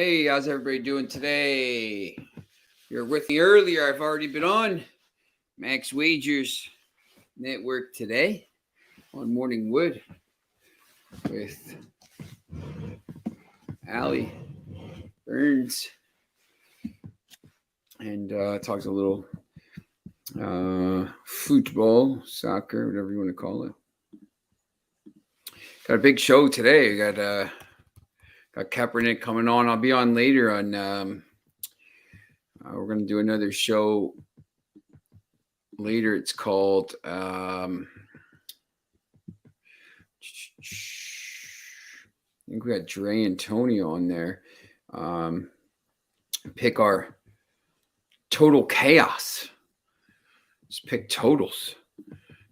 Hey, how's everybody doing today? You're with me earlier. I've already been on Max Wagers Network today on Morning Wood with Allie Burns and talked a little football, soccer, whatever you want to call it. Got a big show today. We got Kaepernick coming on. I'll be on later on. We're going to do another show later. It's called I think we got Dre and Tony on there. Pick our total chaos. Just pick totals.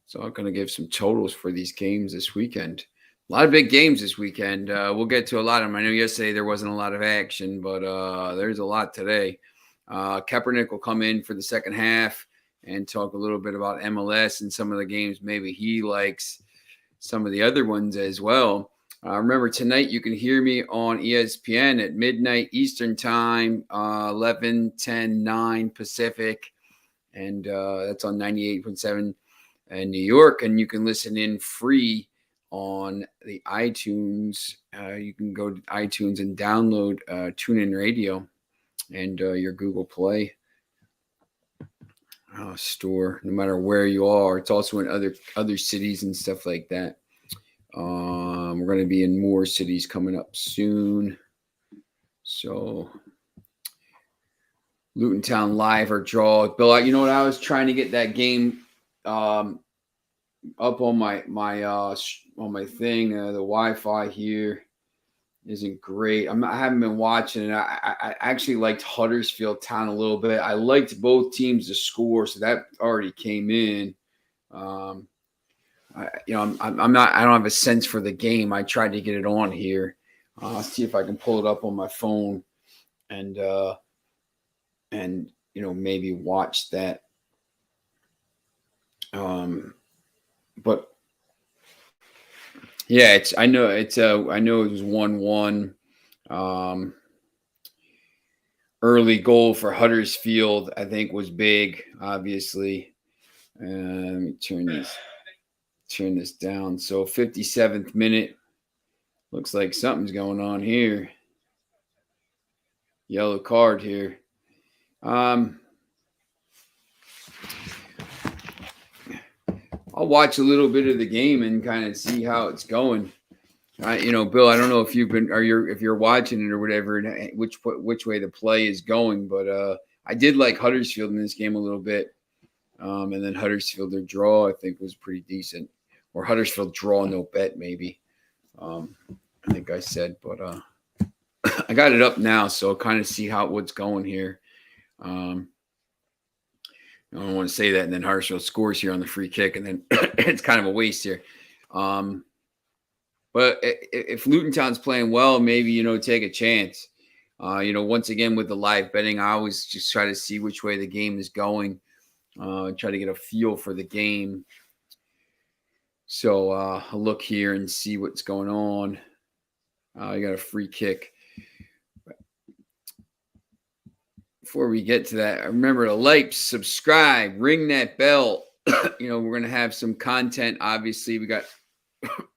So I'm going to give some totals for these games this weekend. A lot of big games this weekend. We'll get to a lot of them. I know yesterday there wasn't a lot of action, but there's a lot today. Kaepernick will come in for the second half and talk a little bit about MLS and some of the games maybe he likes, some of the other ones as well. Remember, tonight you can hear me on ESPN at midnight Eastern Time, 11, 10, 9 Pacific, and that's on 98.7 in New York, and you can listen in free on the iTunes. You can go to iTunes and download TuneIn Radio and your Google Play store, no matter where you are. It's also in other cities and stuff like that. We're going to be in more cities coming up soon. So Luton Town live or draw. Bill, you know what? I was trying to get that game up on my thing. The Wi-Fi here isn't great. I haven't been watching it. I actually liked Huddersfield Town a little bit. I liked both teams to score, so that already came in. I'm not. I don't have a sense for the game. I tried to get it on here. See if I can pull it up on my phone, and maybe watch that. But yeah, I know it was 1-1. Early goal for Huddersfield, I think, was big, obviously. Let me turn this down. So 57th minute. Looks like something's going on here. Yellow card here. I'll watch a little bit of the game and kind of see how it's going. Bill, I don't know if if you're watching it or whatever, and which way the play is going, but I did like Huddersfield in this game a little bit, and then Huddersfield their draw I think was pretty decent, or Huddersfield draw no bet maybe. I think I said, but I got it up now, so I'll kind of see what's going here. I don't want to say that, and then Huddersfield scores here on the free kick, and then it's kind of a waste here. But if Luton Town's playing well, maybe, take a chance. Once again, with the live betting, I always just try to see which way the game is going, try to get a feel for the game. So I'll look here and see what's going on. You got a free kick. Before we get to that, remember to like, subscribe, ring that bell. We're going to have some content. Obviously, we got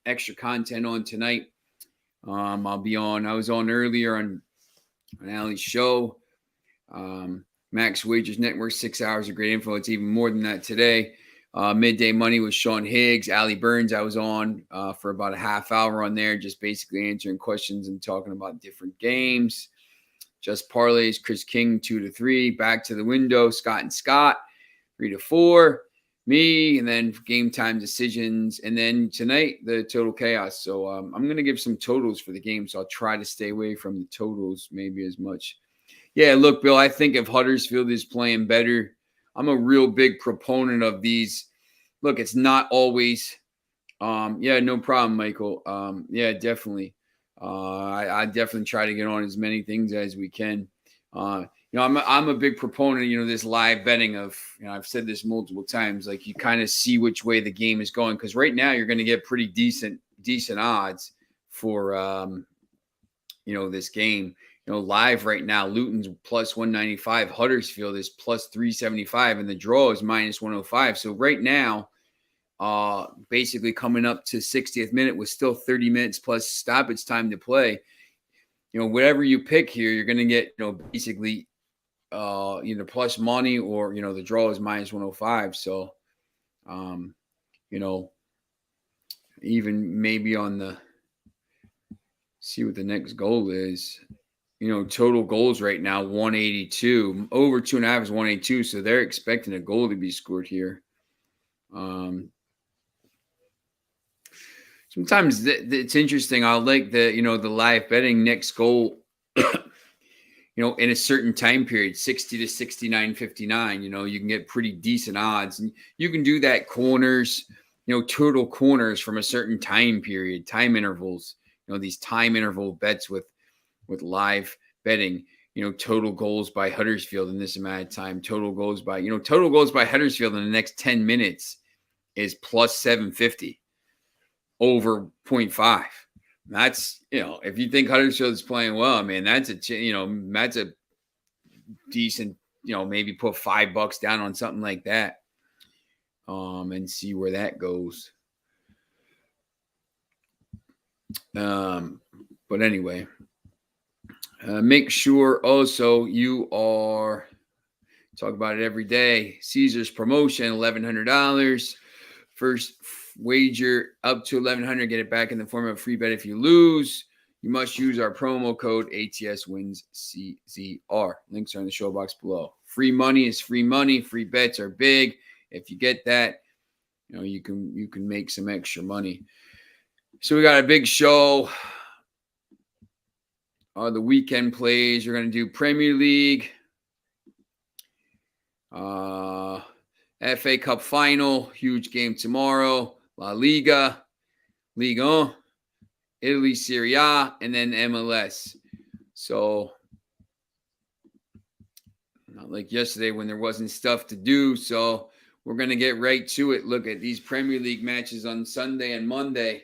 extra content on tonight. I'll be on. I was on earlier on Allie's show. Max Wagers Network, 6 hours of great info. It's even more than that today. Midday Money with Sean Higgs. Allie Burns, I was on for about a half hour on there, just basically answering questions and talking about different games. Just Parlays, Chris King, 2-3. Back to the window, Scott and Scott, 3-4. Me, and then game time decisions. And then tonight, the total chaos. So I'm going to give some totals for the game. So I'll try to stay away from the totals maybe as much. Yeah, look, Bill, I think if Huddersfield is playing better, I'm a real big proponent of these. Look, it's not always. Yeah, no problem, Michael. Yeah, definitely. I definitely try to get on as many things as we can. I'm a big proponent, this live betting of, I've said this multiple times, like you kind of see which way the game is going. Cause right now you're going to get pretty decent odds for, this game. live right now, Luton's plus 195, Huddersfield is plus 375, and the draw is minus 105. So right now, basically coming up to 60th minute with still 30 minutes plus stoppage time to play. Whatever you pick here, you're going to get, basically either plus money or, the draw is minus 105. So, even maybe on the, see what the next goal is. Total goals right now, 182. Over 2.5 is 182. So they're expecting a goal to be scored here. Sometimes it's interesting. I like the live betting next goal, in a certain time period, 60 to 69.59. You can get pretty decent odds. And you can do that corners, total corners from a certain time period, time intervals, these time interval bets with live betting, total goals by Huddersfield in this amount of time, total goals by Huddersfield in the next 10 minutes is plus 750 over 0.5. That's, if you think Huddersfield is playing well, man, that's a decent, maybe put $5 down on something like that, and see where that goes. But anyway, make sure also you are, talk about it every day, Caesar's promotion, $1,100. First wager up to $1,100, get it back in the form of a free bet. If you lose, you must use our promo code ATSWINSCZR. Links are in the show box below. Free money is free money. Free bets are big. If you get that, you can make some extra money. So we got a big show. The weekend plays. We're going to do Premier League, FA Cup final, huge game tomorrow. La Liga, Ligue 1, Italy, Serie A, and then MLS. So, not like yesterday when there wasn't stuff to do. So, we're going to get right to it. Look at these Premier League matches on Sunday and Monday.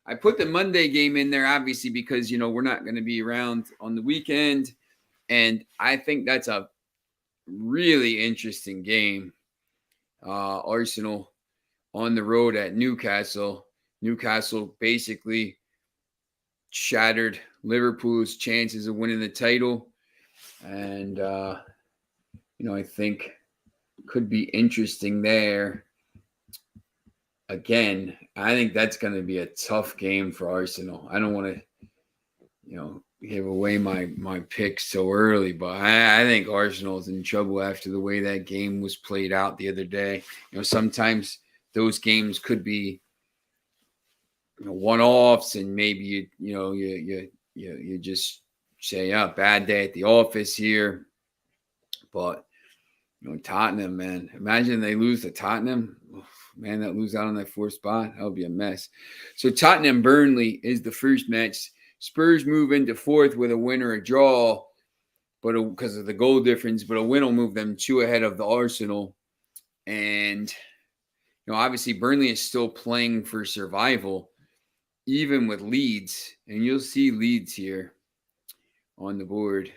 I put the Monday game in there, obviously, because, we're not going to be around on the weekend. And I think that's a really interesting game. Arsenal on the road at Newcastle. Newcastle basically shattered Liverpool's chances of winning the title. And, I think could be interesting there. Again, I think that's going to be a tough game for Arsenal. I don't want to, give away my picks so early, but I think Arsenal is in trouble after the way that game was played out the other day. Sometimes those games could be one-offs, and maybe you just say, bad day at the office here. But Tottenham, man, imagine they lose to Tottenham. Man, that lose out on that fourth spot, that would be a mess. So Tottenham Burnley is the first match. Spurs move into fourth with a win or a draw, but because of the goal difference, but a win will move them 2 ahead of the Arsenal. And obviously Burnley is still playing for survival, even with Leeds. And you'll see Leeds here on the board.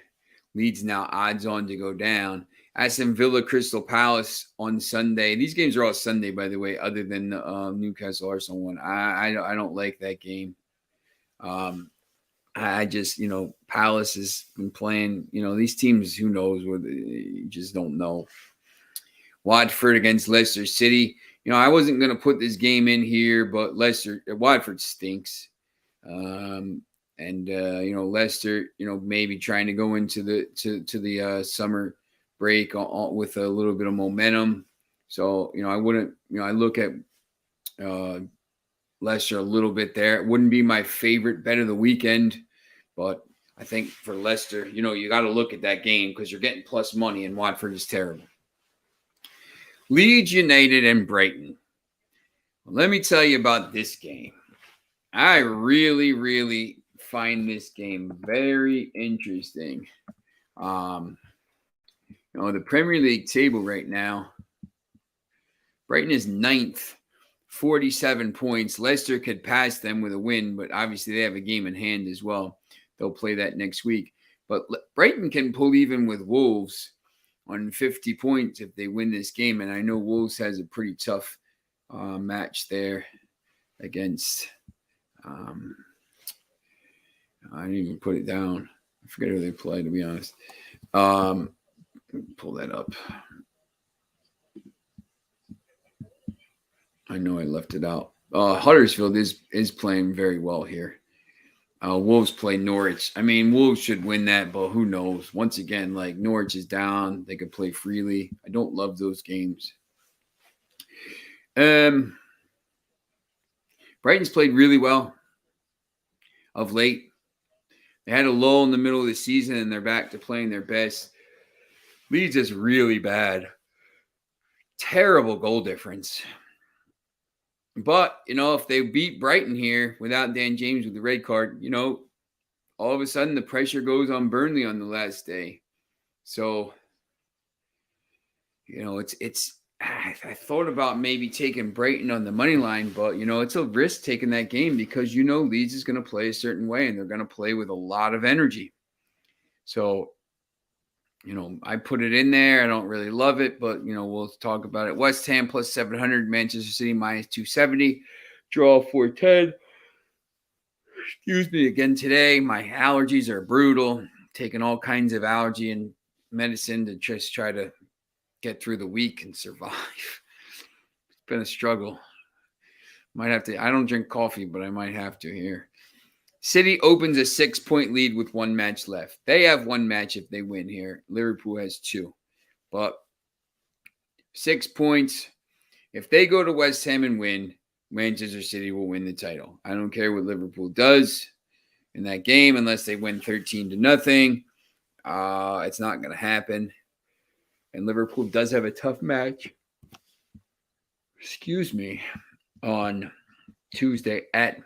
Leeds now odds on to go down. Aston Villa, Crystal Palace on Sunday. These games are all Sunday, by the way, other than the Newcastle Arsenal one. I don't like that game. I just, Palace has been playing, these teams, who knows what, you just don't know. Watford against Leicester City. I wasn't going to put this game in here, but Watford stinks. Leicester, maybe trying to go into the summer break with a little bit of momentum. So, I wouldn't, I look at Leicester a little bit there. It wouldn't be my favorite bet of the weekend, but I think for Leicester, you got to look at that game because you're getting plus money, and Watford is terrible. Leeds United and Brighton. Well, let me tell you about this game. I really, really find this game very interesting. The Premier League table right now, Brighton is 9th, 47 points. Leicester could pass them with a win, but obviously they have a game in hand as well. They'll play that next week. But Brighton can pull even with Wolves on 50 points if they win this game. And I know Wolves has a pretty tough match there against I didn't even put it down. I forget who they play, to be honest. Pull that up. I know I left it out. Huddersfield is playing very well here. Wolves play Norwich. I mean, Wolves should win that, but who knows? Once again, like Norwich is down. They could play freely. I don't love those games. Brighton's played really well of late. They had a lull in the middle of the season, and they're back to playing their best. Leeds is really bad. Terrible goal difference. But, if they beat Brighton here without Dan James with the red card, all of a sudden the pressure goes on Burnley on the last day. So, I thought about maybe taking Brighton on the money line, but, it's a risk taking that game because, Leeds is going to play a certain way and they're going to play with a lot of energy. So, I put it in there. I don't really love it, but, we'll talk about it. West Ham plus 700, Manchester City minus 270, draw 410. Excuse me again today. My allergies are brutal. Taking all kinds of allergy and medicine to just try to get through the week and survive. It's been a struggle. Might have to. I don't drink coffee, but I might have to here. City opens a 6-point lead with one match left. They have one match if they win here. Liverpool has 2. But 6 points. If they go to West Ham and win, Manchester City will win the title. I don't care what Liverpool does in that game unless they win 13-0. It's not going to happen. And Liverpool does have a tough match. On Tuesday at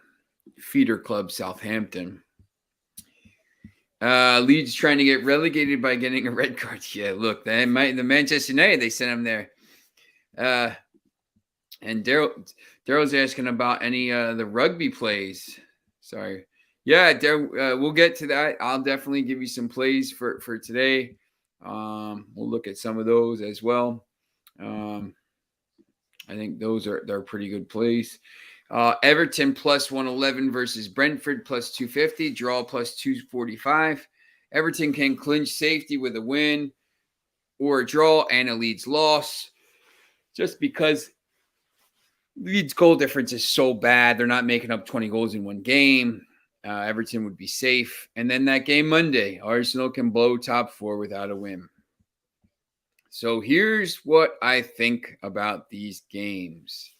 Feeder Club Southampton. Leeds trying to get relegated by getting a red card. Yeah, look, the Manchester United, they sent him there. And Daryl's asking about any the rugby plays. Sorry. Yeah, we'll get to that. I'll definitely give you some plays for today. We'll look at some of those as well. I think they're pretty good plays. Everton plus 111 versus Brentford plus 250, draw plus 245. Everton can clinch safety with a win or a draw and a Leeds loss. Just because Leeds goal difference is so bad, they're not making up 20 goals in one game. Everton would be safe. And then that game Monday, Arsenal can blow top 4 without a win. So here's what I think about these games.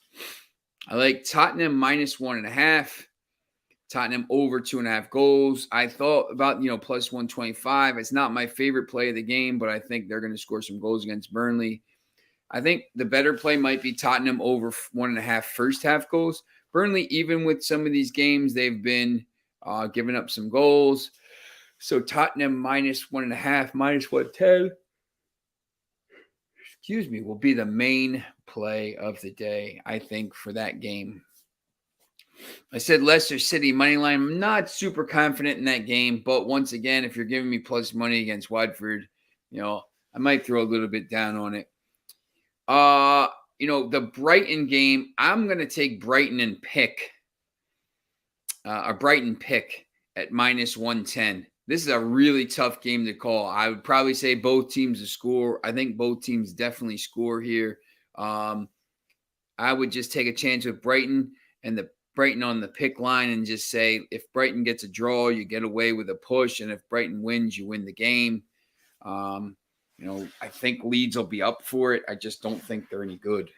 I like Tottenham minus 1.5. Tottenham over 2.5 goals. I thought about, plus 125. It's not my favorite play of the game, but I think they're going to score some goals against Burnley. I think the better play might be Tottenham over 1.5 first half goals. Burnley, even with some of these games, they've been giving up some goals. So Tottenham minus 1.5, minus 110. Will be the main play of the day, I think, for that game. I said Leicester City money line. I'm not super confident in that game, but once again, if you're giving me plus money against Watford, I might throw a little bit down on it. The Brighton game, I'm going to take Brighton and pick. A Brighton pick at minus 110. This is a really tough game to call. I would probably say both teams to score. I think both teams definitely score here. I would just take a chance with Brighton and the Brighton on the pick line and just say if Brighton gets a draw, you get away with a push. And if Brighton wins, you win the game. I think Leeds will be up for it. I just don't think they're any good.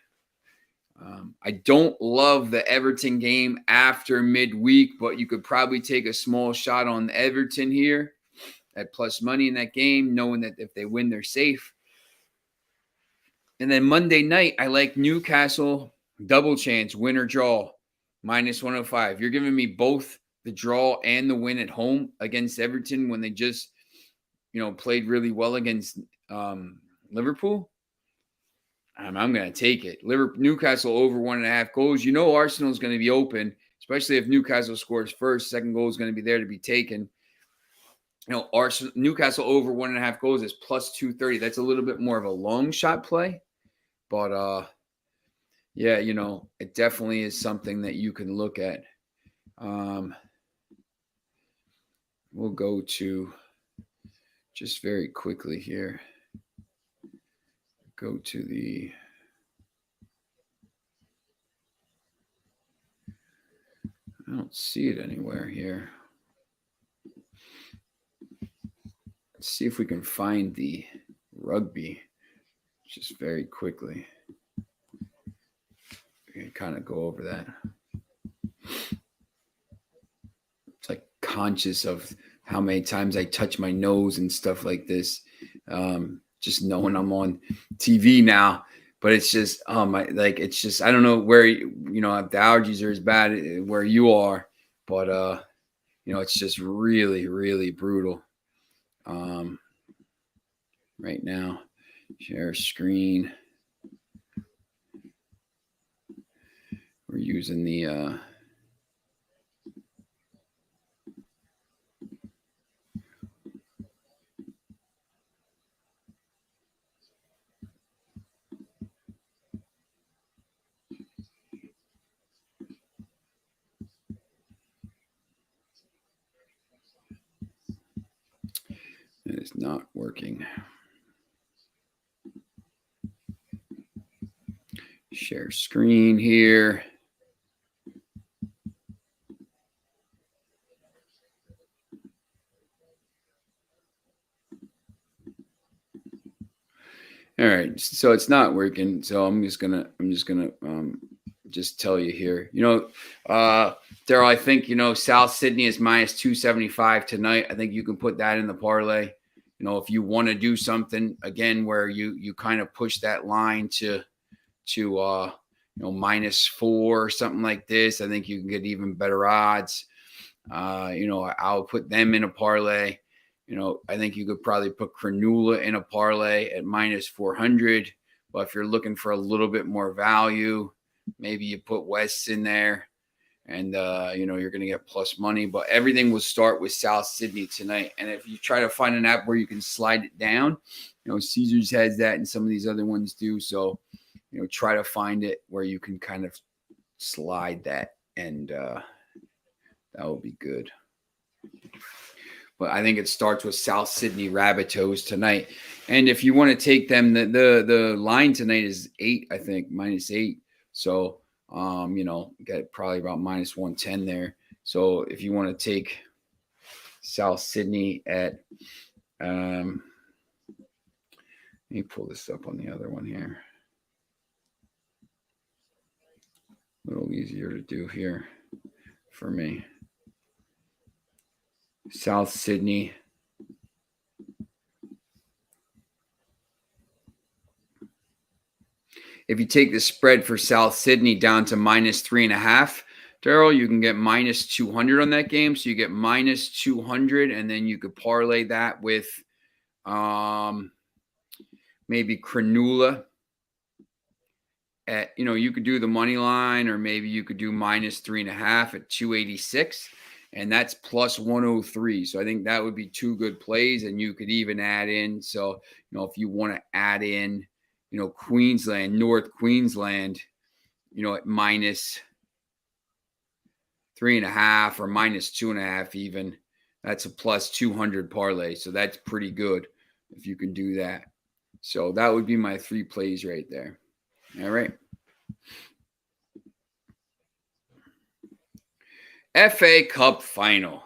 I don't love the Everton game after midweek, but you could probably take a small shot on Everton here at plus money in that game, knowing that if they win, they're safe. And then Monday night, I like Newcastle double chance, win or draw, minus 105. You're giving me both the draw and the win at home against Everton when they just, played really well against Liverpool. I'm going to take it. Newcastle over 1.5 goals. Arsenal is going to be open, especially if Newcastle scores first. Second goal is going to be there to be taken. Arsenal, Newcastle over 1.5 goals is plus 230. That's a little bit more of a long shot play, but yeah, it definitely is something that you can look at. We'll go to just very quickly here. Go to the I don't see it anywhere here. Let's see if we can find the rugby just very quickly. We can kind of go over that. It's like conscious of how many times I touch my nose and stuff like this. Just knowing I'm on TV now. But it's just, it's just, I don't know where, if the allergies are as bad where you are, but, it's just really, really brutal right now. Share screen. We're using the, it is not working. Share screen here. All right, so it's not working. So I'm just gonna just tell you here. Daryl, I think South Sydney is minus 275 tonight. I think you can put that in the parlay. If you want to do something again where you kind of push that line to -4 or something like this, I think you can get even better odds. I'll put them in a parlay. I think you could probably put Cranula in a parlay at -400. But if you're looking for a little bit more value, maybe you put West in there, and you're going to get plus money. But everything will start with South Sydney tonight. And if you try to find an app where you can slide it down, Caesars has that, and some of these other ones do. So try to find it where you can kind of slide that, and that will be good. But I think it starts with South Sydney Rabbitohs tonight. And if you want to take them, the line tonight is 8, I think, -8. So, get probably about -110 there. So if you want to take South Sydney at, let me pull this up on the other one here. A little easier to do here for me. South Sydney. If you take the spread for South Sydney down to -3.5, Daryl, you can get -200 on that game. So you get -200, and then you could parlay that with maybe Cranula. You could do the money line, or maybe you could do -3.5 at 286. And that's plus 103. So I think that would be 2 good plays. And you could even add in. So, if you want to add in, Queensland, North Queensland, at -3.5 or -2.5 even, that's a plus 200 parlay. So that's pretty good if you can do that. So that would be my 3 plays right there. All right. FA Cup Final.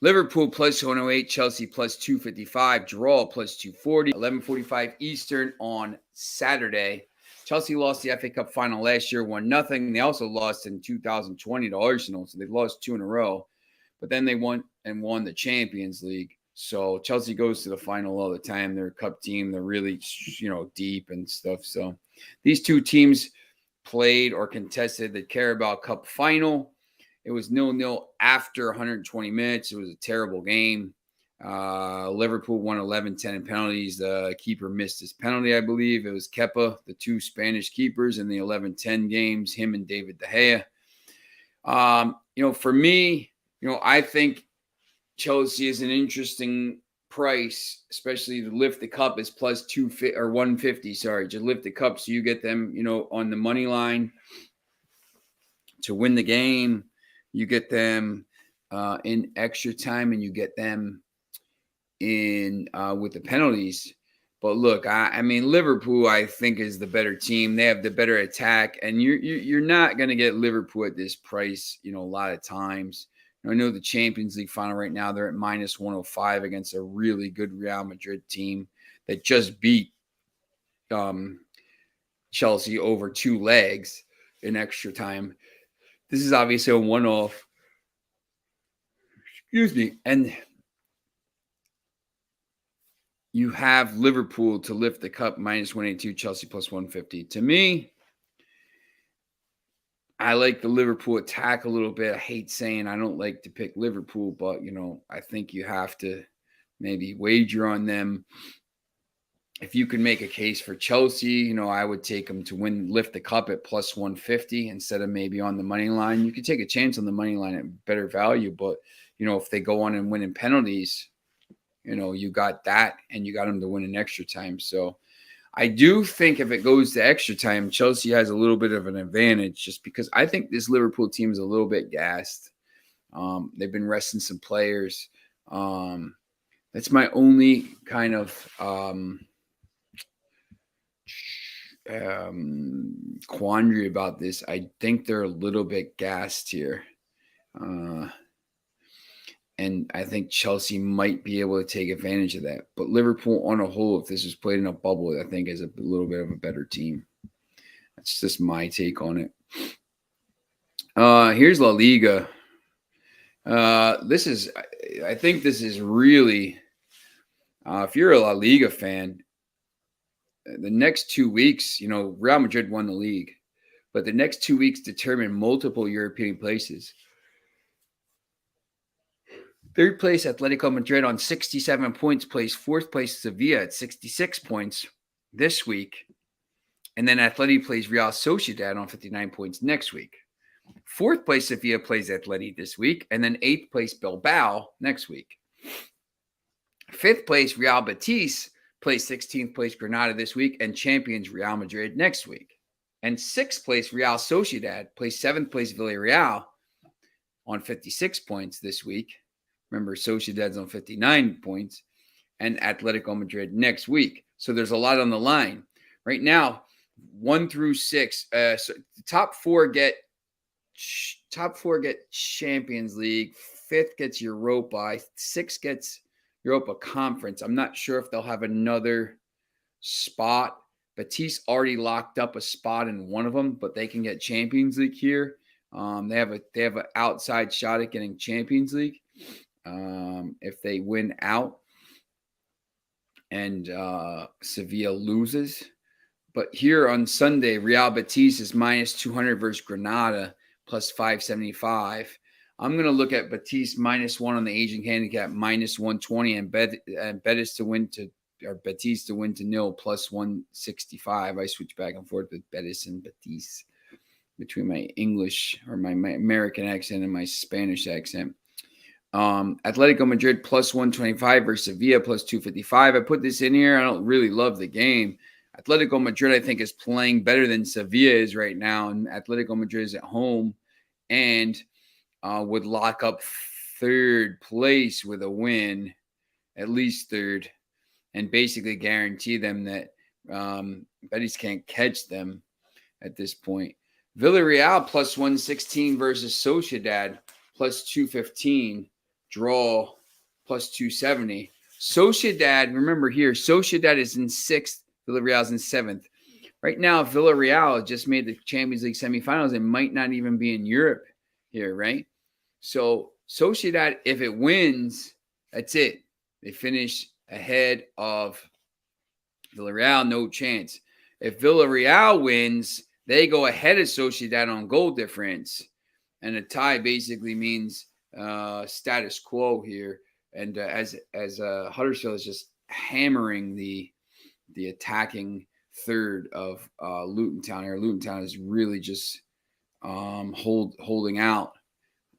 Liverpool plus 108, Chelsea plus 255, draw plus 240, 11:45 Eastern on Saturday. Chelsea lost the FA Cup Final last year, 1-0. They also lost in 2020 to Arsenal, so they've lost 2 in a row. But then they won the Champions League. So Chelsea goes to the final all the time. They're a cup team. They're really, deep and stuff. So these 2 teams played or contested the Carabao Cup Final. It was 0-0 after 120 minutes. It was a terrible game. Liverpool won 11-10 in penalties. The keeper missed his penalty, I believe. It was Kepa, the 2 Spanish keepers in the 11-10 games, him and David De Gea. For me, I think Chelsea is an interesting price, especially to lift the cup is plus 250 or 150. Sorry, just lift the cup so you get them, on the money line to win the game. You get them in extra time, and you get them in with the penalties. But look, I mean, Liverpool, I think, is the better team. They have the better attack, and you're not going to get Liverpool at this price, a lot of times. I know the Champions League final right now, they're at minus 105 against a really good Real Madrid team that just beat Chelsea over 2 legs in extra time. This is obviously a one-off. Excuse me. And you have Liverpool to lift the cup minus 182, Chelsea plus 150. To me, I like the Liverpool attack a little bit. I hate saying I don't like to pick Liverpool, but, I think you have to maybe wager on them. If you could make a case for Chelsea, I would take them to lift the cup at plus 150 instead of maybe on the money line. You could take a chance on the money line at better value, but, if they go on and win in penalties, you got that, and you got them to win in extra time. So I do think if it goes to extra time, Chelsea has a little bit of an advantage just because I think this Liverpool team is a little bit gassed. They've been resting some players. That's my only kind of quandary about this. I think they're a little bit gassed here. And I think Chelsea might be able to take advantage of that. But Liverpool on a whole, if this was played in a bubble, I think is a little bit of a better team. That's just my take on it. Here's La Liga. I think this is really, if you're a La Liga fan, the next 2 weeks, Real Madrid won the league. But the next 2 weeks determine multiple European places. Third place, Atletico Madrid on 67 points, plays fourth place, Sevilla at 66 points this week. And then Atleti plays Real Sociedad on 59 points next week. Fourth place, Sevilla plays Atleti this week. And then eighth place, Bilbao next week. Fifth place, Real Betis plays 16th place, Granada this week. And champions Real Madrid next week. And sixth place, Real Sociedad plays seventh place, Villarreal on 56 points this week. Remember, Sociedad's on 59 points, and Atletico Madrid next week. So there's a lot on the line. Right now, 1 through 6, so the top four get Champions League. Fifth gets Europa. 6 gets Europa Conference. I'm not sure if they'll have another spot. Betis already locked up a spot in one of them, but they can get Champions League here. They have an outside shot at getting Champions League. If they win out and Sevilla loses. But here on Sunday, Real Betis is minus 200 versus Granada, plus 575. I'm going to look at Betis minus 1 on the Asian handicap, minus 120, and Betis to win to 0, plus 165. I switch back and forth with Betis and Betis between my English or my American accent and my Spanish accent. Atletico Madrid plus 125 versus Sevilla plus 255. I put this in here. I don't really love the game. Atletico Madrid, I think, is playing better than Sevilla is right now, and Atletico Madrid is at home and would lock up third place with a win, at least third, and basically guarantee them that Betis can't catch them at this point. Villarreal plus 116 versus Sociedad plus 215. Draw plus 270. Sociedad, remember here, Sociedad is in 6th, Villarreal is in 7th. Right now, Villarreal just made the Champions League semifinals and might not even be in Europe here, right? So Sociedad, if it wins, that's it. They finish ahead of Villarreal, no chance. If Villarreal wins, they go ahead of Sociedad on goal difference. And a tie basically means status quo here, and as Huddersfield is just hammering the attacking third of Luton Town here. Luton Town is really just holding out,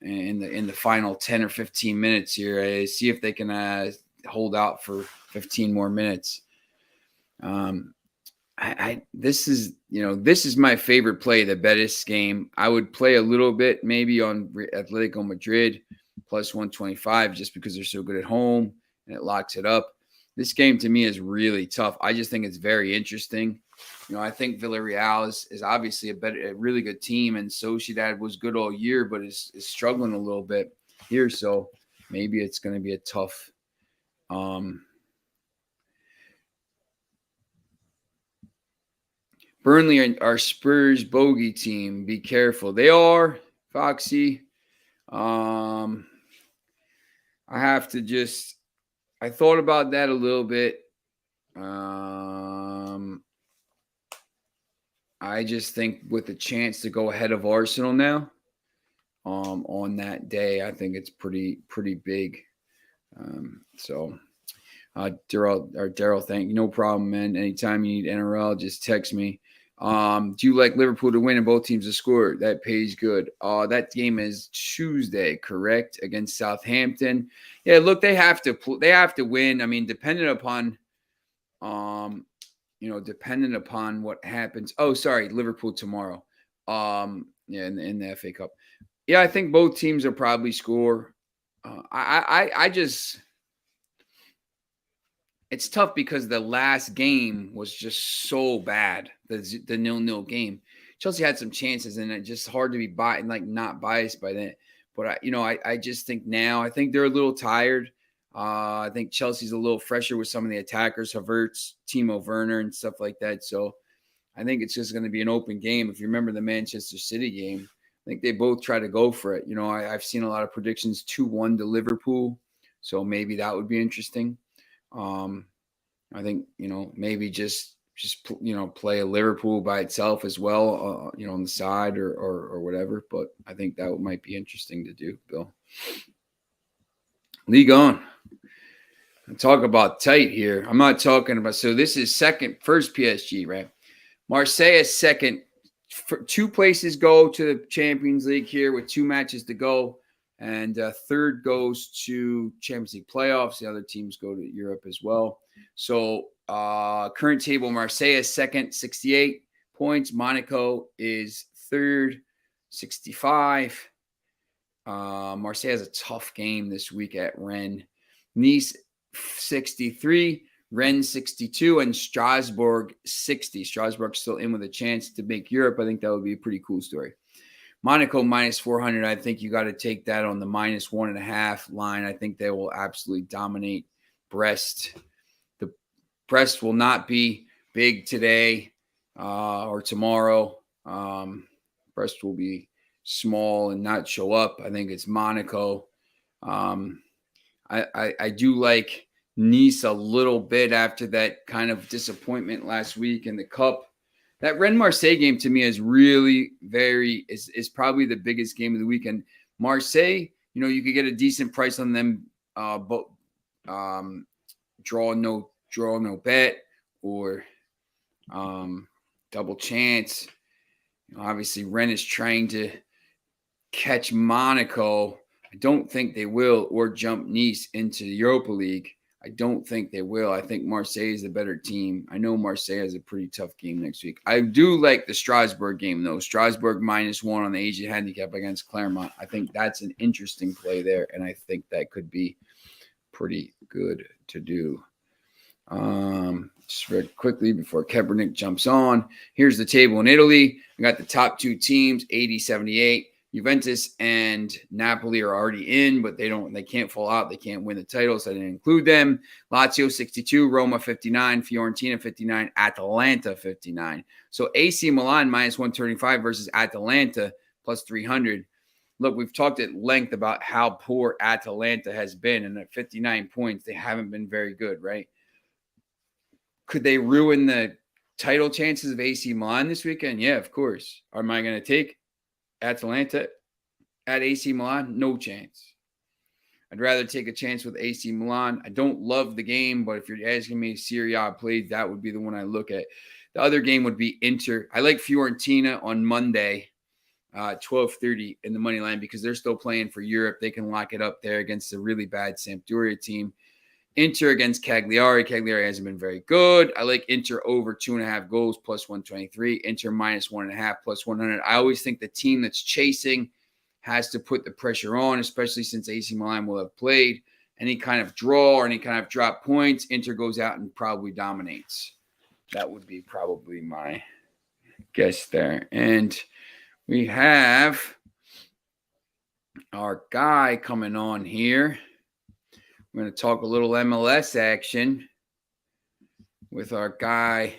in the final 10 or 15 minutes here. See if they can hold out for 15 more minutes. This is my favorite play, the Betis game. I would play a little bit maybe on Atletico Madrid plus 125 just because they're so good at home and it locks it up. This game to me is really tough. I just think it's very interesting. I think Villarreal is obviously a really good team, and Sociedad was good all year, but is struggling a little bit here. So maybe it's going to be a tough. Burnley are Spurs bogey team. Be careful. They are, Foxy. I thought about that a little bit. I just think with the chance to go ahead of Arsenal now, on that day, I think it's pretty big. Daryl, thank you. No problem, man. Anytime you need NRL, just text me. Do you like Liverpool to win and both teams to score? That pays good. That game is Tuesday, correct? Against Southampton. Yeah, look, they have to win. I mean, dependent upon what happens. Oh, sorry, Liverpool tomorrow. In the FA Cup. Yeah, I think both teams will probably score. It's tough because the last game was just so bad. The 0-0 game. Chelsea had some chances, and it's just hard to be not biased by that. But I just think now, I think they're a little tired. I think Chelsea's a little fresher with some of the attackers, Havertz, Timo Werner, and stuff like that. So I think it's just going to be an open game. If you remember the Manchester City game, I think they both try to go for it. I've seen a lot of predictions 2-1 to Liverpool. So maybe that would be interesting. I think, maybe just play a Liverpool by itself as well, on the side or whatever. But I think that might be interesting to do, Bill. League on. Talk about tight here. I'm not talking about, so this is first PSG, right? Marseille is second. Two places go to the Champions League here with 2 matches to go. And third goes to Champions League playoffs. The other teams go to Europe as well. So current table, Marseille is second, 68 points. Monaco is third, 65. Marseille has a tough game this week at Rennes. Nice, 63. Rennes, 62. And Strasbourg, 60. Strasbourg still in with a chance to make Europe. I think that would be a pretty cool story. Monaco minus 400. I think you got to take that on the minus 1.5 line. I think they will absolutely dominate Brest. The Brest will not be big today or tomorrow. Brest will be small and not show up. I think it's Monaco. I do like Nice a little bit after that kind of disappointment last week in the Cup. That Rennes-Marseille game to me is really is probably the biggest game of the weekend. Marseille, you could get a decent price on them, but draw no bet or double chance. Obviously, Rennes is trying to catch Monaco. I don't think they will, or jump Nice into the Europa League. I don't think they will. I think Marseille is the better team. I know Marseille has a pretty tough game next week. I do like the Strasbourg game, though. Strasbourg -1 on the Asian handicap against Clermont. I think that's an interesting play there, and I think that could be pretty good to do. Just very quickly before Kaepernick jumps on. Here's the table in Italy. We got the top 2 teams, 80-78. Juventus and Napoli are already in, but they can't fall out. They can't win the title, so I didn't include them. Lazio 62, Roma 59, Fiorentina 59, Atalanta 59. So AC Milan -135 versus Atalanta +300. Look, we've talked at length about how poor Atalanta has been, and at 59 points, they haven't been very good, right? Could they ruin the title chances of AC Milan this weekend? Yeah, of course. Am I going to take Atalanta at AC Milan? No chance. I'd rather take a chance with AC Milan. I don't love the game, but if you're asking me Serie A plays, that would be the one I look at. The other game would be Inter. I like Fiorentina on Monday. 12:30 in the money line because they're still playing for Europe. They can lock it up there against a really bad Sampdoria team. Inter against Cagliari. Cagliari hasn't been very good. I like Inter over 2.5 goals plus 123. Inter minus 1.5 plus 100. I always think the team that's chasing has to put the pressure on, especially since AC Milan will have played. Any kind of draw or any kind of drop points, Inter goes out and probably dominates. That would be probably my guess there. And we have our guy coming on here. We're going to talk a little MLS action with our guy,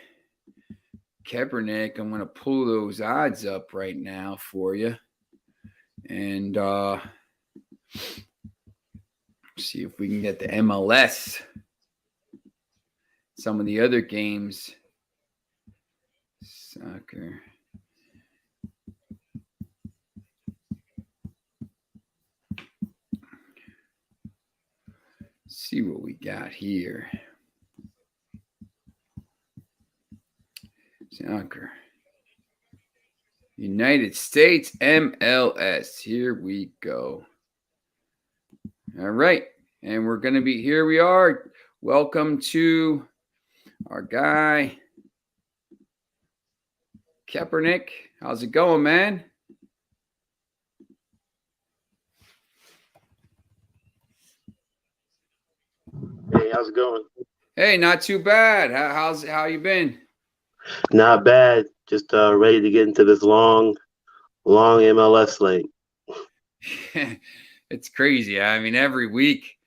Kaepernick. I'm going to pull those odds up right now for you. And see if we can get the MLS. Some of the other games. Soccer. See what we got here. Soccer. United States MLS. Here we go. All right. And we're going to be, here we are. Welcome to our guy, Kaepernick. How's it going, man? Hey, how's it going? Hey, not too bad. How you been? Not bad. Just ready to get into this long MLS slate. It's crazy. I mean, every week,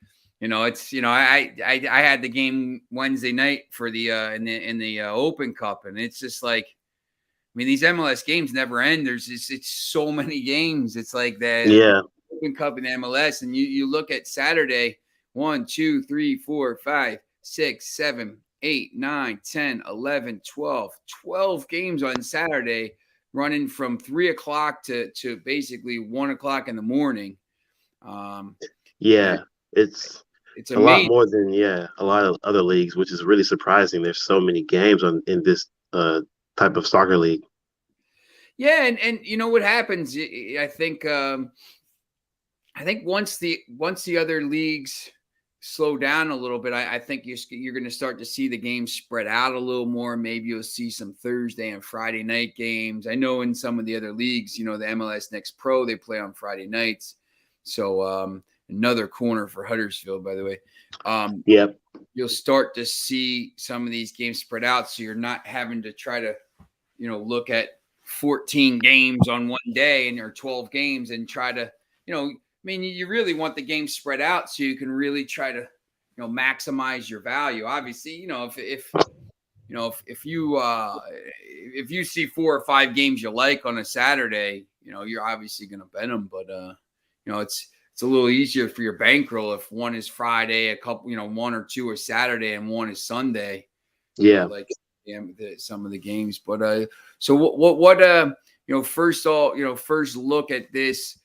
it's I had the game Wednesday night for the in the Open Cup, and it's just like, I mean, these MLS games never end. It's so many games. It's like the Open Cup and MLS, and you look at Saturday. 1, 2, 3, 4, 5, 6, 7, 8, 9, 10, 11, 12. 12 games on Saturday, running from 3 o'clock to basically 1 o'clock in the morning. It's a lot more than a lot of other leagues, which is really surprising. There's so many games in this type of soccer league. Yeah, and you know what happens? I think once the other leagues slow down a little bit, I think you're going to start to see the games spread out a little more. Maybe you'll see some Thursday and Friday night games. I know in some of the other leagues, the MLS Next Pro, they play on Friday nights. So another corner for Huddersfield, by the way. You'll start to see some of these games spread out, so you're not having to try to, look at 14 games on one day or 12 games and try to, I mean, you really want the game spread out so you can really try to, maximize your value. Obviously, if you see 4 or 5 games you like on a Saturday, you're obviously going to bet them. But it's a little easier for your bankroll if one is Friday, a couple, 1 or 2 are Saturday, and 1 is Sunday. Like some of the games. But so what first look at this.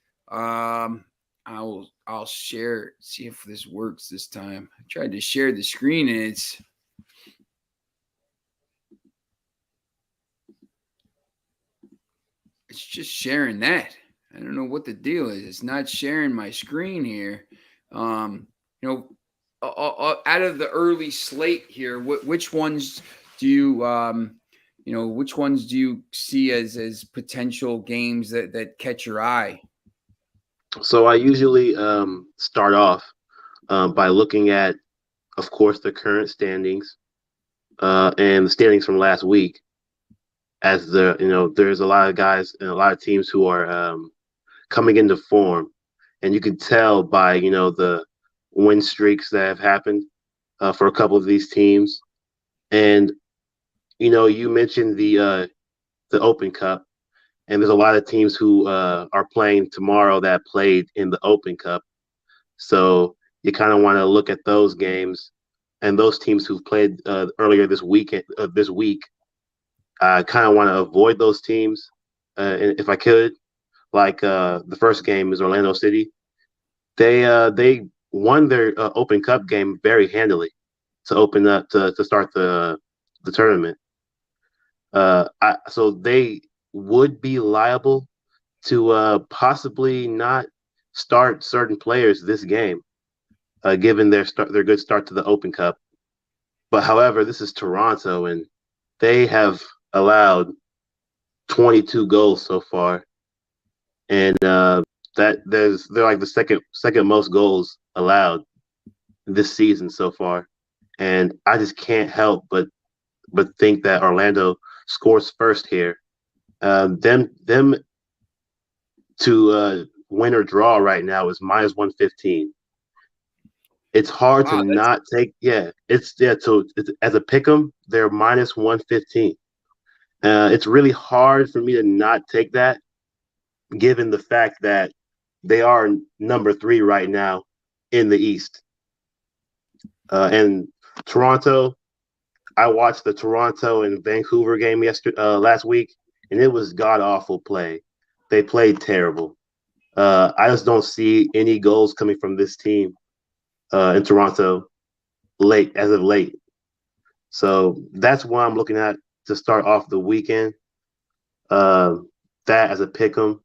I'll share, see if this works this time. I tried to share the screen and it's just sharing that. I don't know what the deal is. It's not sharing my screen here. Out of the early slate here, which ones do which ones do you see as potential games that catch your eye? So I usually start off by looking at, of course, the current standings and the standings from last week. As there's a lot of guys and a lot of teams who are coming into form, and you can tell by the win streaks that have happened for a couple of these teams. And you mentioned the Open Cup. And there's a lot of teams who are playing tomorrow that played in the Open Cup. So you kind of want to look at those games and those teams who've played earlier this week. I kind of want to avoid those teams if I could. Like the first game is Orlando City. They won their Open Cup game very handily to open up to start the tournament. So they would be liable to possibly not start certain players this game, given their good start to the Open Cup. But however, this is Toronto, and they have allowed 22 goals so far, and they're like the second most goals allowed this season so far. And I just can't help but think that Orlando scores first here. Them to win or draw right now is minus 115. It's hard to Wow, that's not take. Yeah, So as a pick 'em, they're minus 115. It's really hard for me to not take that, given the fact that they are number 3 right now in the East. And Toronto, I watched the Toronto and Vancouver game last week, and it was god awful play. They played terrible. I just don't see any goals coming from this team in Toronto as of late. So that's why I'm looking at to start off the weekend. That as a pick 'em.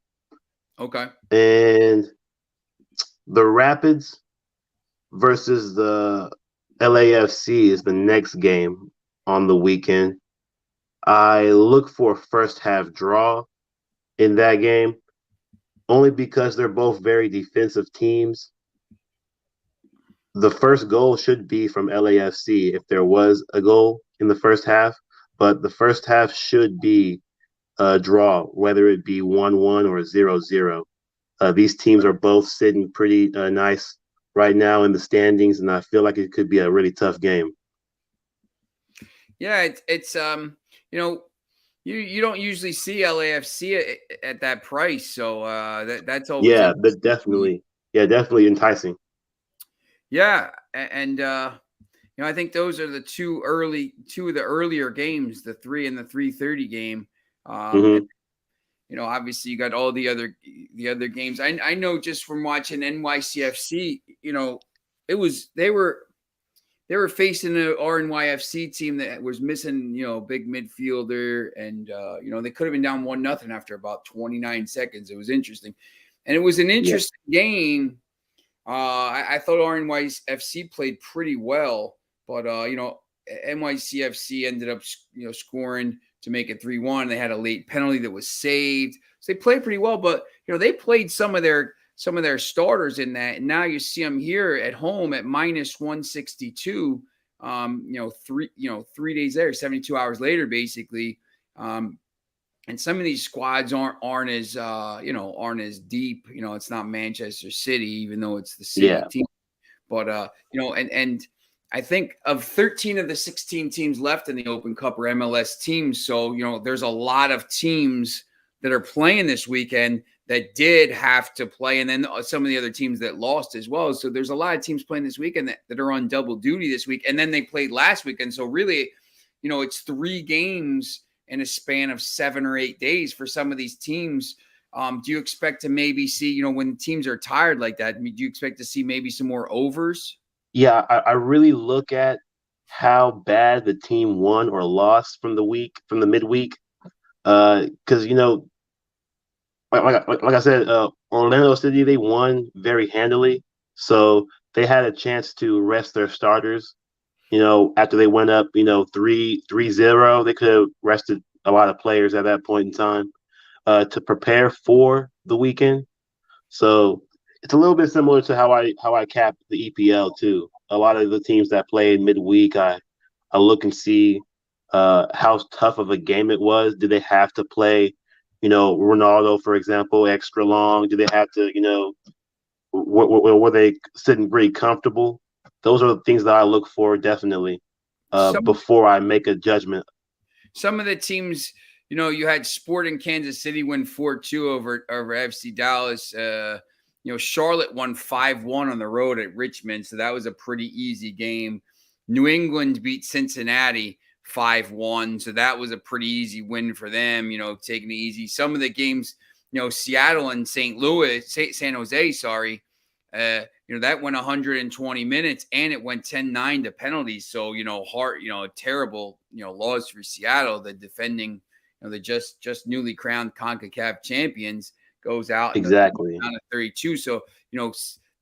okay. And the Rapids versus the LAFC is the next game on the weekend. I look for a first half draw in that game, only because they're both very defensive teams. The first goal should be from LAFC if there was a goal in the first half, but the first half should be a draw, whether it be 1-1 or 0-0. These teams are both sitting pretty nice right now in the standings, and I feel like it could be a really tough game. Yeah, it's you know, you don't usually see LAFC at that price, so that's always Yeah, interesting. that definitely enticing. Yeah, and I think those are the two of the earlier games, the 3 and the 3:30 game. And Hmm. obviously you got all the other games. I know just from watching NYCFC, it was they were facing an RNYFC team that was missing, big midfielder, and they could have been down 1-0 after about 29 seconds. It was interesting, and it was an Yeah, interesting game. I thought RNYFC played pretty well, but NYCFC ended up scoring to make it 3-1. They had a late penalty that was saved, so they played pretty well. But they played some of their starters in that, and now you see them here at home at minus 162. 3 days later, 72 hours later, basically. And some of these squads aren't as deep. It's not Manchester City, even though it's the city yeah, team. But and I think of 13 of the 16 teams left in the Open Cup are MLS teams. So there's a lot of teams that are playing this weekend that did have to play, and then some of the other teams that lost as well. So there's a lot of teams playing this weekend that are on double duty this week, and then they played last weekend. So really, it's 3 games in a span of 7 or 8 days for some of these teams. Do you expect to maybe see, when teams are tired like that, do you expect to see maybe some more overs? yeah. I really look at how bad the team won or lost from the midweek, because like I said, Orlando City, they won very handily, so they had a chance to rest their starters. After they went up, 3-0, they could have rested a lot of players at that point in time to prepare for the weekend. So it's a little bit similar to how I capped the EPL too. A lot of the teams that played midweek, I look and see how tough of a game it was. Did they have to play, Ronaldo, for example, extra long? Did they have to, were they sitting pretty comfortable? Those are the things that I look for definitely Some before I make a judgment. some of the teams, you had Sporting Kansas City win 4-2 over FC Dallas. Charlotte won 5-1 on the road at Richmond, so that was a pretty easy game. New England beat Cincinnati 5-1, so that was a pretty easy win for them, taking it easy. Some of the games, Seattle and San Jose, sorry, that went 120 minutes and it went 10-9 to penalties. So, terrible, loss for Seattle, the defending, the just newly crowned CONCACAF champions, goes out and Exactly. down to 32. So,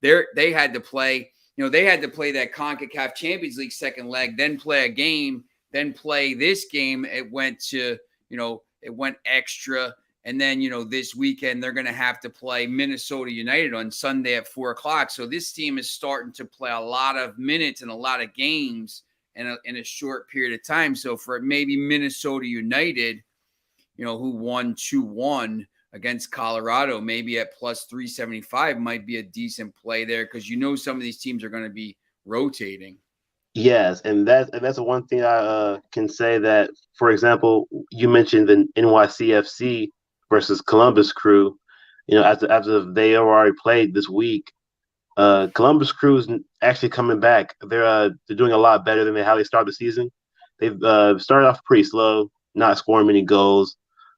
they had to play, that CONCACAF Champions League second leg, then play a game, then play this game. It went to, it went extra. And then, this weekend, they're going to have to play Minnesota United on Sunday at 4:00. So this team is starting to play a lot of minutes and a lot of games in a short period of time. So for maybe Minnesota United, who won 2-1 against Colorado, maybe at plus 375 might be a decent play there because some of these teams are going to be rotating. Yes, and that's the one thing I can say that, for example, you mentioned the NYCFC versus Columbus Crew. After they already played this week, Columbus Crew is actually coming back. They're doing a lot better than how they started the season. They've started off pretty slow, not scoring many goals.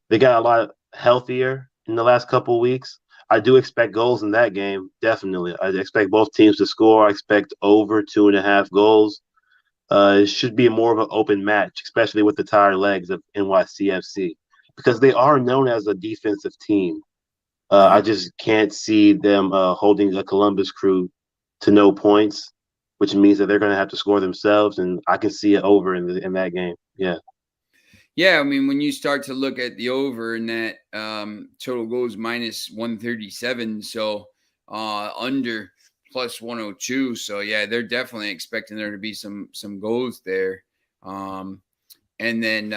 They got a lot healthier in the last couple of weeks. I do expect goals in that game, definitely. I expect both teams to score. I expect over 2.5 goals. It should be more of an open match, especially with the tired legs of NYCFC, because they are known as a defensive team. I just can't see them holding a Columbus Crew to no points, which means that they're going to have to score themselves, and I can see it over in that game. Yeah. Yeah, I mean, when you start to look at the over and that total goals minus 137, so under plus 102. So yeah, they're definitely expecting there to be some goals there. And then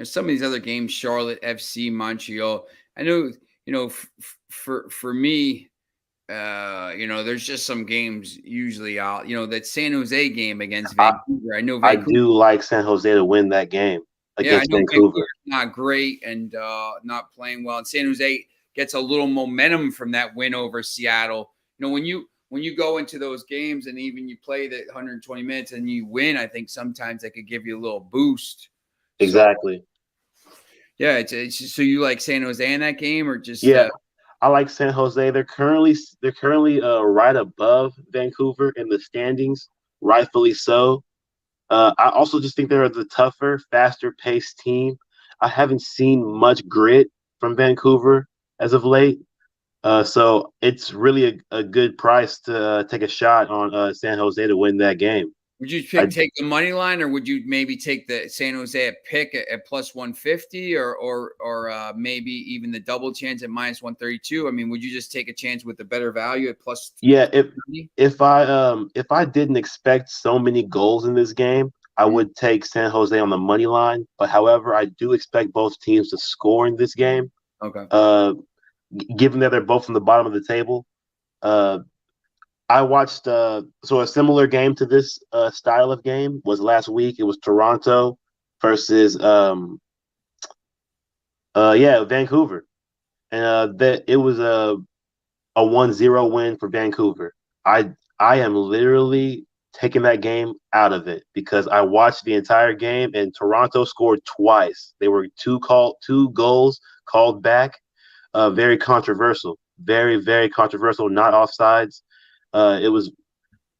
some of these other games, Charlotte FC, Montreal. I know, for me, there's just some games usually out. That San Jose game against Vancouver. I know Vancouver. I do like San Jose to win that game against Vancouver. Vancouver's not great and not playing well. And San Jose gets a little momentum from that win over Seattle. When you go into those games and even you play the 120 minutes and you win, I think sometimes that could give you a little boost. Exactly. So, yeah, it's just, so you like San Jose in that game or just I like San Jose. They're currently right above Vancouver in the standings, rightfully so. I also just think they're the tougher, faster paced team. I haven't seen much grit from Vancouver as of late. So it's really a good price to take a shot on San Jose to win that game. Would you take the money line, or would you maybe take the San Jose at pick at plus 150, or maybe even the double chance at minus 132? I mean, would you just take a chance with the better value at plus? Yeah, if I didn't expect so many goals in this game, I would take San Jose on the money line. But however, I do expect both teams to score in this game. Okay. Given that they're both on the bottom of the table, I watched so a similar game to this style of game was last week. It was Toronto versus Vancouver, and that it was a 1-0 win for Vancouver. I am literally taking that game out of it because I watched the entire game and Toronto scored twice. They were two goals called back. Very controversial, very, very controversial, not offsides. It was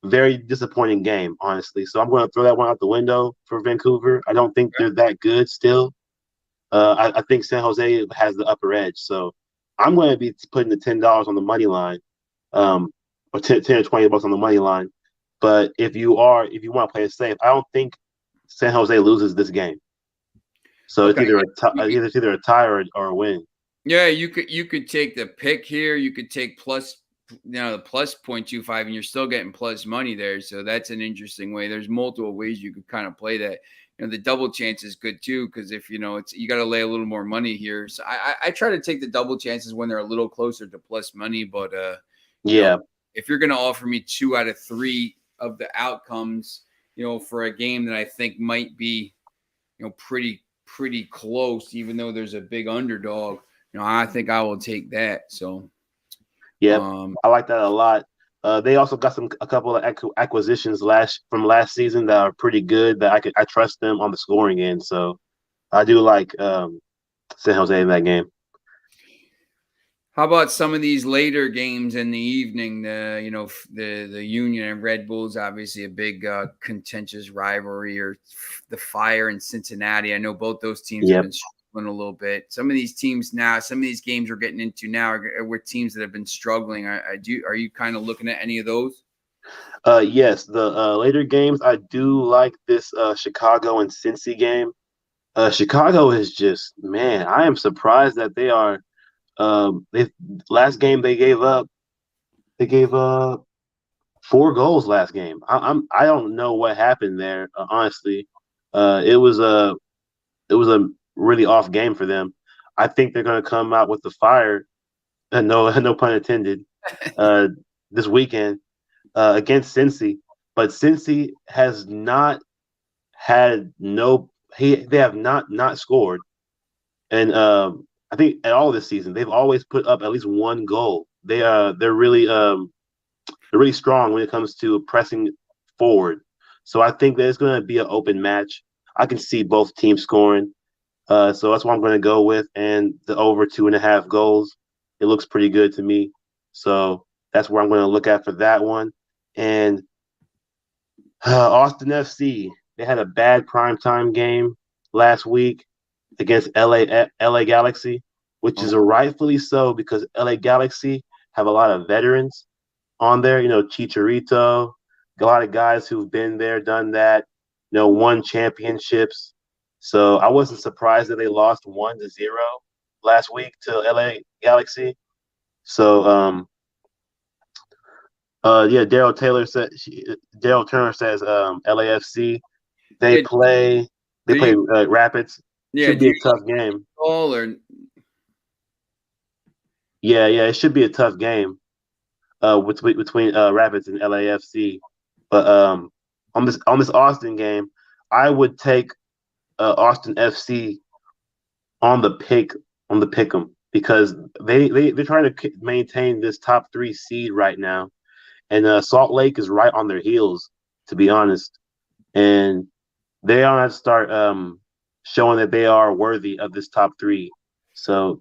very disappointing game, honestly. So I'm going to throw that one out the window for Vancouver. I don't think they're that good still. I think San Jose has the upper edge. So I'm going to be putting the $10 on the money line, or 10 or $20 on the money line. But if you want to play it safe, I don't think San Jose loses this game. So it's either a tie or a win. Yeah, you could take the pick here. You could take plus, the plus 0.25, and you're still getting plus money there. So that's an interesting way. There's multiple ways you could kind of play that. The double chance is good too, because if you got to lay a little more money here. So I try to take the double chances when they're a little closer to plus money. But if you're going to offer me 2 out of 3 of the outcomes, for a game that I think might be, pretty close, even though there's a big underdog. I think I will take that. So, yeah, I like that a lot. They also got a couple of acquisitions from last season that are pretty good. That I trust them on the scoring end. So, I do like San Jose in that game. How about some of these later games in the evening? The Union and Red Bulls, obviously a big contentious rivalry, or the Fire in Cincinnati. I know both those teams have been struggling a little bit. Some of these teams now, some of these games we're getting into now are with teams that have been struggling. Are you kind of looking at any of those? Yes, the later games, I do like this Chicago and Cincy game. Chicago is just, man, I am surprised that they are. They last game they gave up 4 goals last game. I don't know what happened there. Honestly, it was a really off game for them. I think they're going to come out with the fire. No pun intended. Uh, this weekend against Cincy, but Cincy has not had no. They have not scored, and I think at all this season they've always put up at least 1 goal. They're really strong when it comes to pressing forward. So I think that it's going to be an open match. I can see both teams scoring. So that's what I'm going to go with. And the over 2.5 goals, it looks pretty good to me. So that's where I'm going to look at for that one. And Austin FC, they had a bad primetime game last week against LA Galaxy, which is a rightfully so because LA Galaxy have a lot of veterans on there. Chicharito, a lot of guys who've been there, done that, won championships. So I wasn't surprised that they lost 1-0 last week to LA Galaxy. So yeah, Daryl Turner says LAFC they Yeah, play do you? Rapids. Yeah, Should do be you a tough game. all or Yeah, it should be a tough game. Between Rapids and LAFC. But on this Austin game, I would take Austin FC on the pick 'em because they're trying to maintain this top 3 seed right now, and Salt Lake is right on their heels, to be honest, and they are to start showing that they are worthy of this top 3. So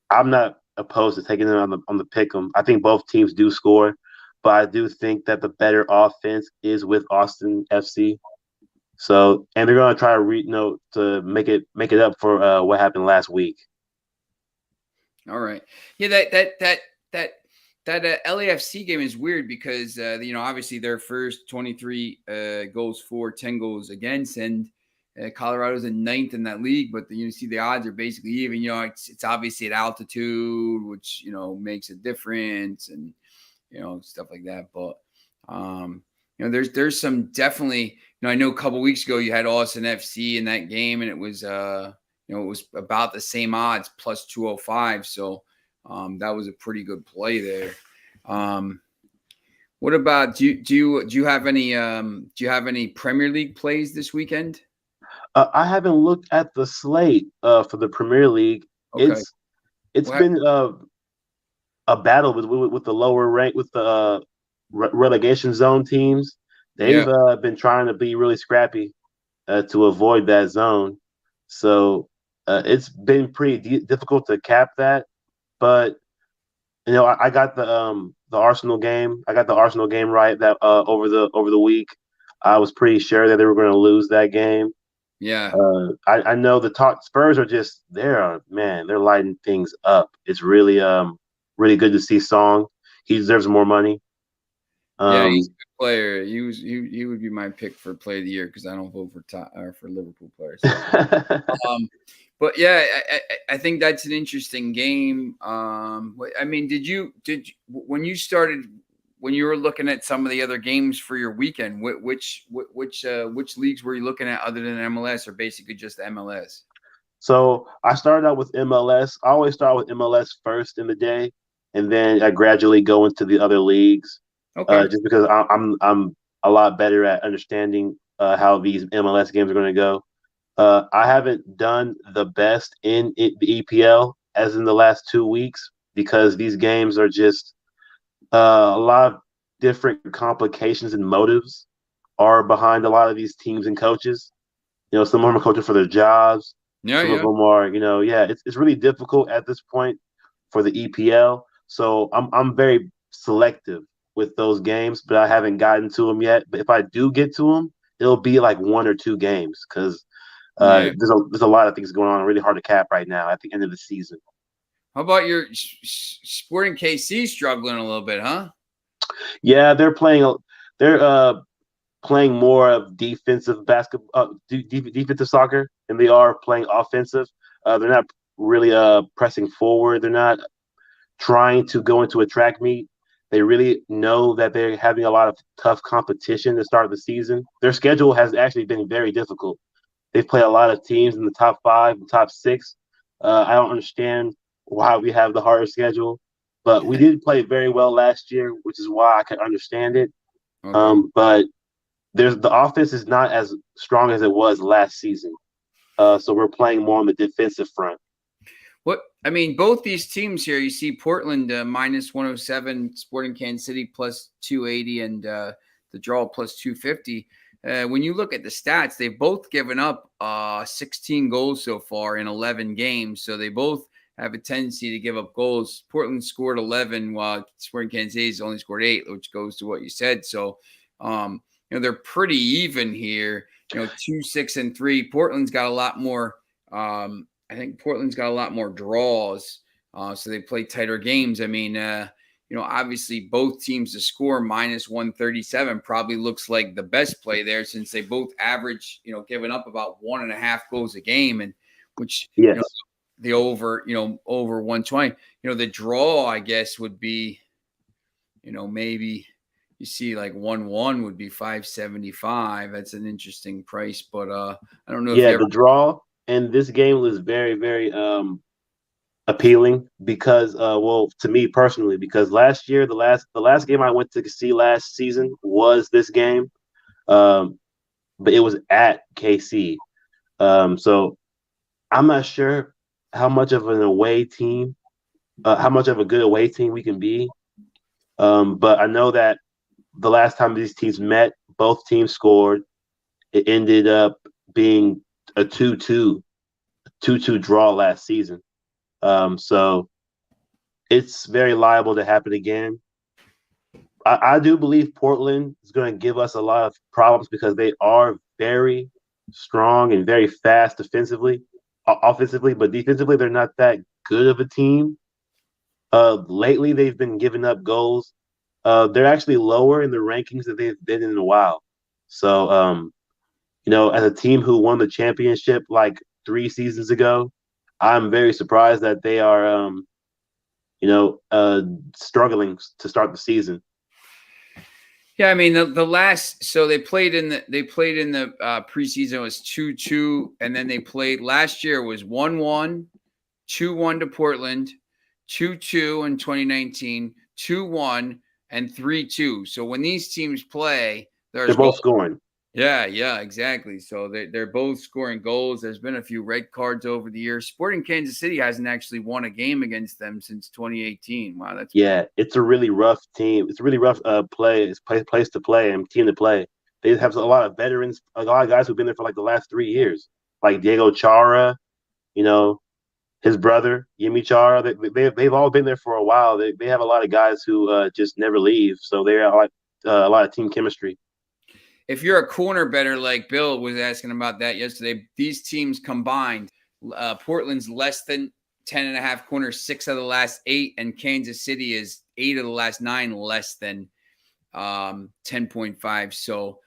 I'm not opposed to taking them on the pick 'em. I think both teams do score, but I do think that the better offense is with Austin FC. So, and they're going to try to make it up for what happened last week. all right. Yeah, that LAFC game is weird because obviously their first 23 goals for, 10 goals against, and Colorado's in ninth in that league, but you see the odds are basically even. It's obviously at altitude, which makes a difference, and stuff like that. But there's some definitely. I know a couple weeks ago you had Austin FC in that game, and it was it was about the same odds, plus 205. So that was a pretty good play there. What about do you have any Premier League plays this weekend? I haven't looked at the slate for the Premier League. Okay. It's been a battle with the lower rank with the relegation zone teams. They've been trying to be really scrappy to avoid that zone. So it's been pretty difficult to cap that. But I got the Arsenal game. I got the Arsenal game right that over the week. I was pretty sure that they were going to lose that game. Yeah. I know the Spurs are just they're lighting things up. It's really really good to see Song. He deserves more money. Yeah, he's a good player. He would be my pick for play of the year because I don't vote for Liverpool players. So. But yeah, I think that's an interesting game. I mean, did you when you were looking at some of the other games for your weekend? Which leagues were you looking at other than MLS, or basically just MLS? So I started out with MLS. I always start with MLS first in the day, and then I gradually go into the other leagues. Okay. Just because I'm a lot better at understanding how these MLS games are going to go. I haven't done the best in the EPL as in the last 2 weeks because these games are just a lot of different complications and motives are behind a lot of these teams and coaches. Some of them are coaching for their jobs. Some of them are, it's really difficult at this point for the EPL. So I'm very selective with those games, but I haven't gotten to them yet. But if I do get to them, it'll be like 1 or 2 games because Yeah. There's a lot of things going on, really hard to cap right now at the end of the season. How about your Sporting KC struggling a little bit, huh? Yeah, they're playing more of defensive basketball, defensive soccer, than they are playing offensive. They're not really pressing forward. They're not trying to go into a track meet. They really know that they're having a lot of tough competition to start the season. Their schedule has actually been very difficult. They've played a lot of teams in the top 5 and top 6. I don't understand why we have the harder schedule, but we did play very well last year, which is why I can understand it. Okay. But the offense is not as strong as it was last season. So we're playing more on the defensive front. What I mean, both these teams here, you see Portland minus 107, Sporting Kansas City plus 280, and the draw plus 250. When you look at the stats, they've both given up 16 goals so far in 11 games. So they both have a tendency to give up goals. Portland scored 11, while Sporting Kansas City's only scored 8, which goes to what you said. So, they're pretty even here. 2, 6, and 3. Portland's got a lot more. I think Portland's got a lot more draws, so they play tighter games. I mean, obviously both teams to score minus 137 probably looks like the best play there, since they both average, giving up about 1.5 goals a game, and which Yes. The over 120. The draw, I guess, would be, maybe you see like 1-1 would be 575. That's an interesting price, but I don't know if the draw in this game was very, very appealing because, to me personally, because last year the last game I went to see last season was this game, but it was at KC. So I'm not sure how much of an away team, how much of a good away team we can be. But I know that the last time these teams met, both teams scored. It ended up being a 2-2 draw last season. So it's very liable to happen again. I do believe Portland is going to give us a lot of problems because they are very strong and very fast offensively, but defensively they're not that good of a team. Lately they've been giving up goals. They're actually lower in the rankings than they've been in a while. So, as a team who won the championship like 3 seasons ago, I'm very surprised that they are, struggling to start the season. Yeah, I mean the last, so they played in the preseason was 2-2, and then they played last year was 1-1, 2-1 to Portland, 2-2 in 2019, 2-1, and 3-2. So when these teams play, they're both scoring. Yeah, exactly. So they're both scoring goals. There's been a few red cards over the years. Sporting Kansas City hasn't actually won a game against them since 2018. Wow, it's a really rough team. It's a really rough place to play and team to play. They have a lot of veterans, a lot of guys who've been there for like the last 3 years, like Diego Chara, his brother Yimi Chara. They've all been there for a while. They have a lot of guys who just never leave. So they're like a lot of team chemistry. If you're a corner better, like Bill was asking about that yesterday, these teams combined, Portland's less than 10.5 corners, 6 of the last 8, and Kansas City is 8 of the last 9 less than 10.5. So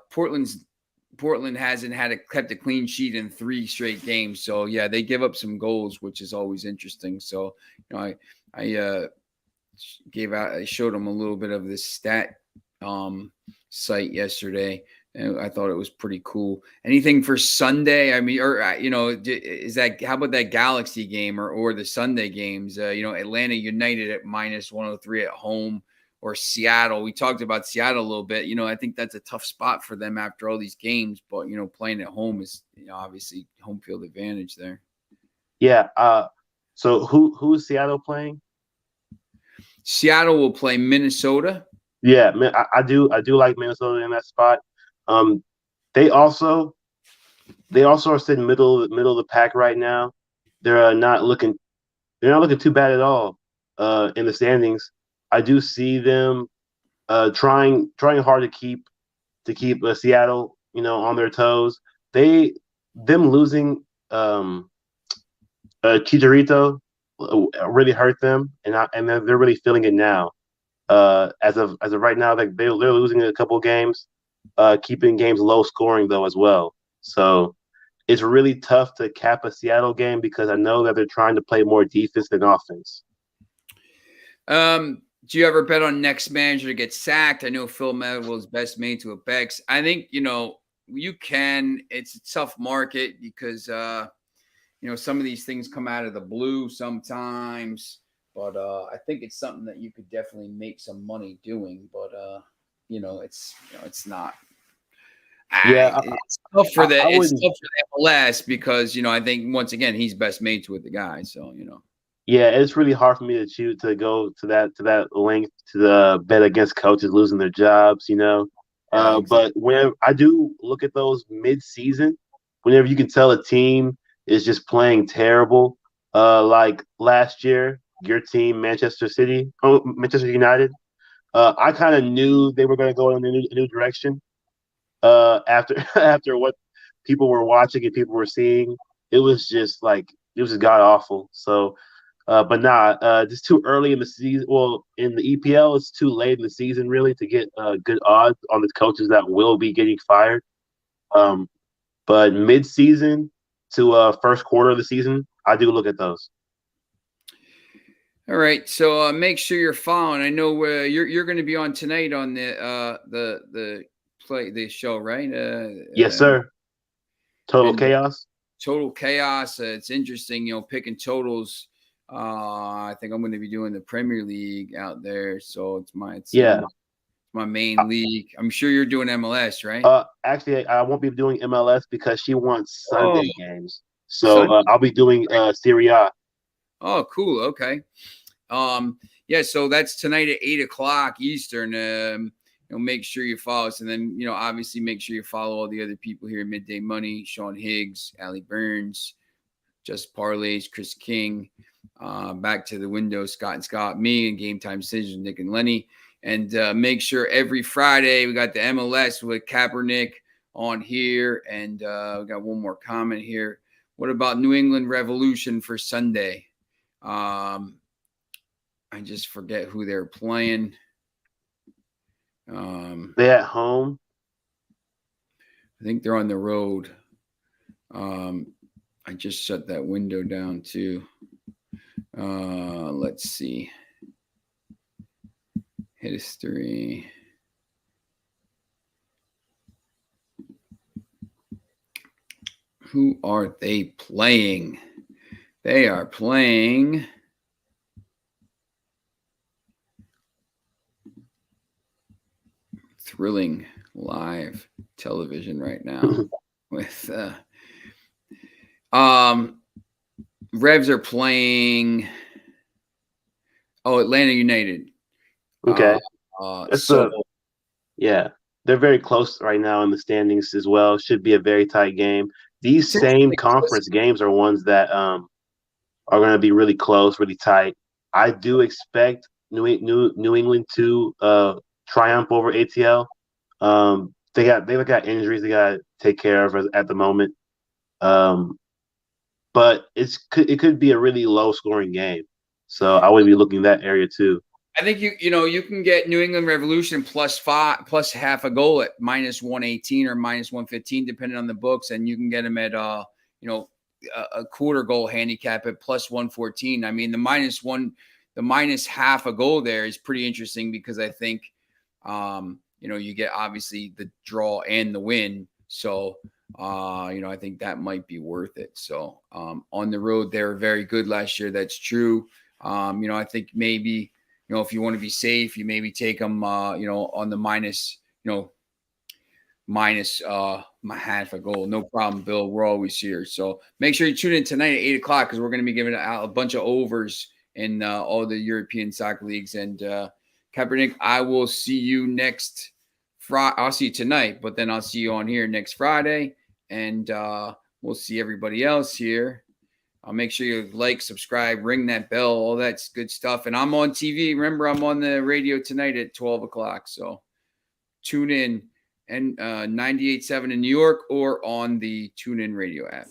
Portland hasn't kept a clean sheet in 3 straight games. So yeah, they give up some goals, which is always interesting. So I showed them a little bit of this stat site yesterday, and I thought it was pretty cool. Anything for Sunday? I mean, or is that, how about that Galaxy game or the Sunday games? Atlanta United at minus 103 at home, or Seattle. We talked about Seattle a little bit. I think that's a tough spot for them after all these games, but playing at home is obviously home field advantage there. Yeah. So who's Seattle playing? Seattle will play Minnesota. Yeah, I do like Minnesota in that spot. They also are sitting middle of the pack right now. They're not looking too bad at all in the standings. I do see them trying hard to keep Seattle on their toes. They them losing Chicharito really hurt them, and they're really feeling it now. As of right now, like they're losing a couple games, keeping games low scoring though as well. So it's really tough to cap a Seattle game because I know that they're trying to play more defense than offense. Do you ever bet on next manager to get sacked? I know Phil Neville is best made to a Bex. I think, you can. It's a tough market because, some of these things come out of the blue sometimes. But I think it's something that you could definitely make some money doing. But, it's not. Yeah, It's tough for I it's wouldn't. tough for the MLS because, I think, once again, he's best made to it, the guy. So, Yeah, it's really hard for me to choose to go to that length to bet against coaches losing their jobs. Yeah, exactly. But whenever I do look at those mid-season, whenever you can tell a team is just playing terrible, like last year, your team, Manchester United, I kind of knew they were going to go in a new direction. After after what people were watching and people were seeing, it was just god awful. So, but just too early in the season. Well, in the EPL, it's too late in the season really to get good odds on the coaches that will be getting fired. Um, but mid-season to first quarter of the season, I do look at those. All right, so make sure you're following. I know you're going to be on tonight on the show, right? Yes, sir. Total And chaos. total chaos. It's interesting, picking totals. I think I'm going to be doing the Premier League out there, so Yeah. my main league. I'm sure you're doing MLS, right? Actually, I won't be doing MLS because she wants Oh, Sunday games. So Sunday. I'll be doing Serie A. Oh, cool. Okay. Yeah, so that's tonight at 8 o'clock Eastern. Make sure you follow us, and then obviously make sure you follow all the other people here: Midday Money, Sean Higgs, Allie Burns, Just Parlays, Chris King, Back to the Window, Scott and Scott, me, and Game Time Decisions, Nick and Lenny. And make sure every Friday we got the MLS with Kaepernick on here, and we got one more comment here. What about New England Revolution for Sunday? I just forget who they're playing. They at home. I think they're on the road. I just shut that window down too. Let's see. History. Who are they playing? They are playing thrilling live television right now with Revs are playing Atlanta United. Okay. That's So yeah. They're very close right now in the standings as well. Should be a very tight game. These it's same interesting. conference games are ones that are going to be really close, really tight. I do expect New England to triumph over ATL. They got injuries they got to take care of at the moment. Um, but it could be a really low scoring game. So I would be looking that area too. I think you can get New England Revolution plus half a goal at -118 or -115 depending on the books, and you can get them at a quarter goal handicap at +114. I mean the minus half a goal there is pretty interesting because I think you get obviously the draw and the win. So I think that might be worth it. So on the road, they were very good last year. That's true. I think maybe, if you want to be safe, you maybe take them, on the minus my half a goal. No problem, Bill. We're always here. So make sure you tune in tonight at 8 o'clock because we're going to be giving out a bunch of overs in all the European soccer leagues. And Kaepernick, I will see you next Friday. I'll see you tonight, but then I'll see you on here next Friday. And we'll see everybody else here. I'll make sure you like, subscribe, ring that bell, all that's good stuff. And I'm on TV. Remember, I'm on the radio tonight at 12 o'clock. So tune in and 98.7 in New York or on the TuneIn Radio app.